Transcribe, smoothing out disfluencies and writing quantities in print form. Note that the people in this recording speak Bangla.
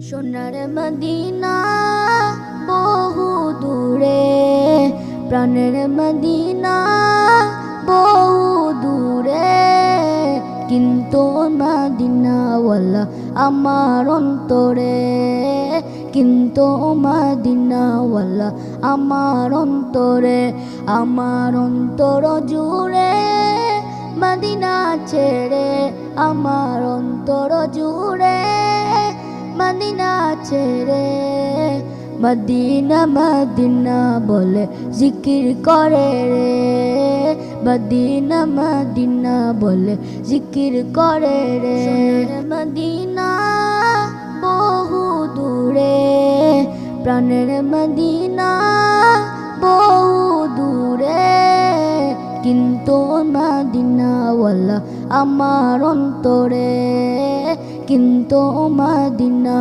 সোনার মদিনা বহু দূরে, প্রাণের মদিনা বহু দূরে, কিন্তু মদিনাওয়ালা আমার অন্তরে, কিন্তু মদিনাওয়ালা আমার অন্তরে, আমার অন্তর জুড়ে মদিনা ছেড়ে, আমার অন্তর জুড়ে মদিনা ছেড়ে, মদিনা মদিনা বলে জিকির করে রে, মদিনা মদিনা বলে জিকির করে রে। মদিনা বহু দূরে, প্রাণের মদিনা বহু দূরে, কিন্তু মদিনাওয়ালা আমার অন্তরে, কিন্তু মদিনা